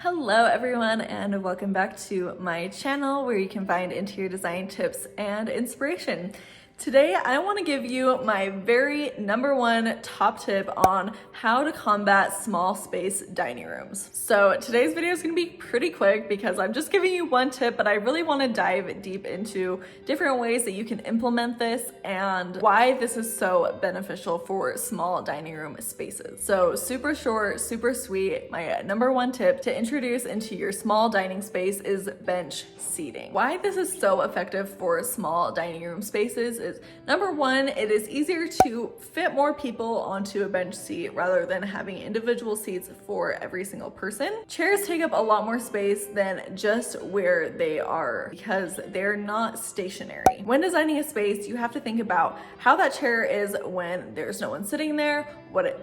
Hello everyone, and welcome back to my channel where you can find interior design tips and inspiration. Today I want to give you my very number one top tip on how to combat small space dining rooms. So today's video is going to be pretty quick because I'm just giving you one tip, but I really want to dive deep into different ways that you can implement this and why this is so beneficial for small dining room spaces. So super short, super sweet, my number one tip to introduce into your small dining space is bench seating. Why this is so effective for small dining room spaces is number one, it is easier to fit more people onto a bench seat rather than having individual seats for every single person. Chairs take up a lot more space than just where they are because they're not stationary. When designing a space, you have to think about how that chair is when there's no one sitting there,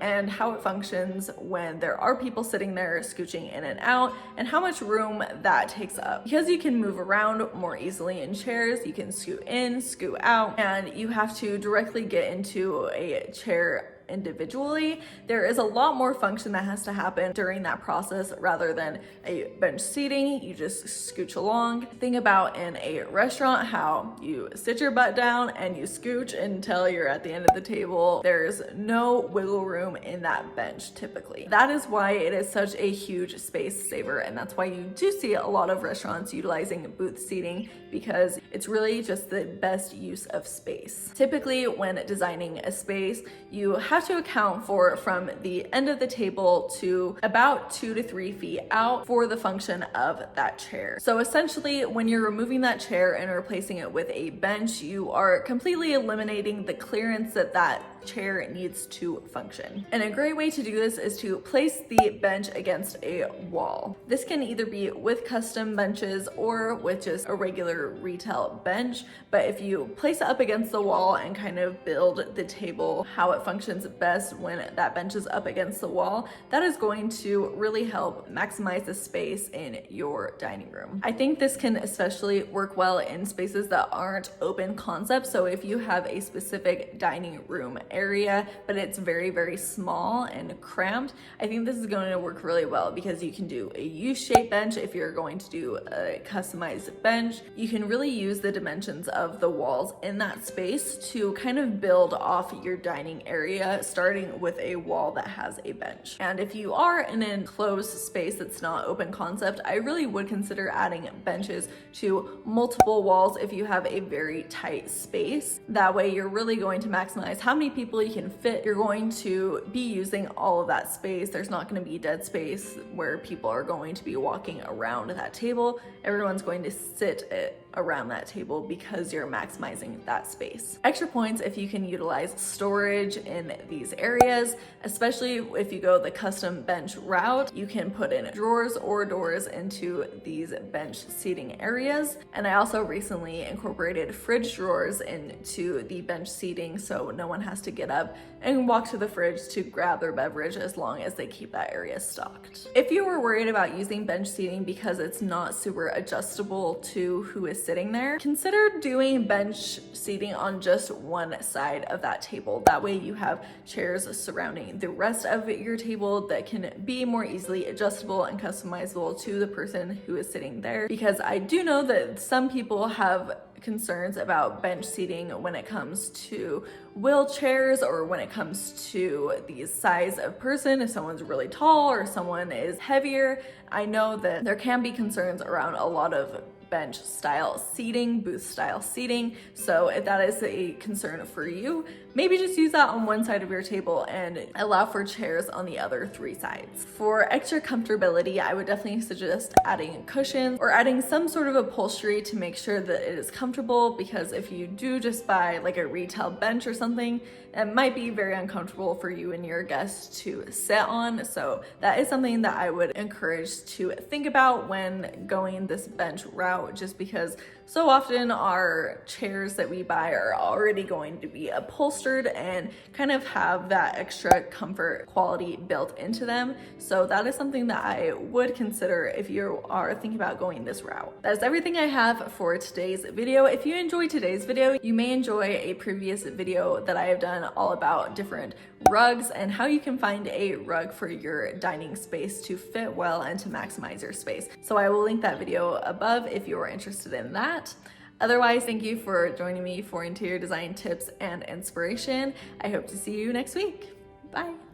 and how it functions when there are people sitting there scooching in and out, and how much room that takes up. Because you can move around more easily in chairs, you can scoot in, scoot out, and you have to directly get into a chair individually. There is a lot more function that has to happen during that process rather than a bench seating. You just scooch along. Think about in a restaurant how you sit your butt down and you scooch until you're at the end of the table. There's no wiggle room in that bench typically. That is why it is such a huge space saver, and that's why you do see a lot of restaurants utilizing booth seating because it's really just the best use of space. Typically when designing a space, you have to account for from the end of the table to about 2 to 3 feet out for the function of that chair. So essentially when you're removing that chair and replacing it with a bench, you are completely eliminating the clearance that chair needs to function. And a great way to do this is to place the bench against a wall. This can either be with custom benches or with just a regular retail bench, but if you place it up against the wall and kind of build the table how it functions best when that bench is up against the wall, that is going to really help maximize the space in your dining room. I think this can especially work well in spaces that aren't open concept. So if you have a specific dining room area, but it's very, very small and cramped, I think this is going to work really well because you can do a U-shaped bench. If you're going to do a customized bench, you can really use the dimensions of the walls in that space to kind of build off your dining area, starting with a wall that has a bench. And if you are in an enclosed space that's not open concept, I really would consider adding benches to multiple walls if you have a very tight space. That way you're really going to maximize how many people you can fit. You're going to be using all of that space. There's not going to be dead space where people are going to be walking around that table. Everyone's going to sit around that table because you're maximizing that space. Extra points if you can utilize storage in these areas, especially if you go the custom bench route. You can put in drawers or doors into these bench seating areas. And I also recently incorporated fridge drawers into the bench seating so no one has to get up and walk to the fridge to grab their beverage as long as they keep that area stocked. If you were worried about using bench seating because it's not super adjustable to who is sitting there, consider doing bench seating on just one side of that table. That way you have chairs surrounding the rest of your table that can be more easily adjustable and customizable to the person who is sitting there. Because I do know that some people have concerns about bench seating when it comes to wheelchairs or when it comes to the size of person. If someone's really tall or someone is heavier, I know that there can be concerns around a lot of bench style seating, booth style seating. So if that is a concern for you, maybe just use that on one side of your table and allow for chairs on the other 3 sides. For extra comfortability, I would definitely suggest adding cushions or adding some sort of upholstery to make sure that it is comfortable, because if you do just buy like a retail bench or something, it might be very uncomfortable for you and your guests to sit on. So that is something that I would encourage to think about when going this bench route. route, just because so often our chairs that we buy are already going to be upholstered and kind of have that extra comfort quality built into them. So that is something that I would consider if you are thinking about going this route. That is everything I have for today's video. If you enjoyed today's video, you may enjoy a previous video that I have done all about different rugs and how you can find a rug for your dining space to fit well and to maximize your space. So I will link that video above if you are interested in that. Otherwise, thank you for joining me for interior design tips and inspiration. I hope to see you next week. Bye.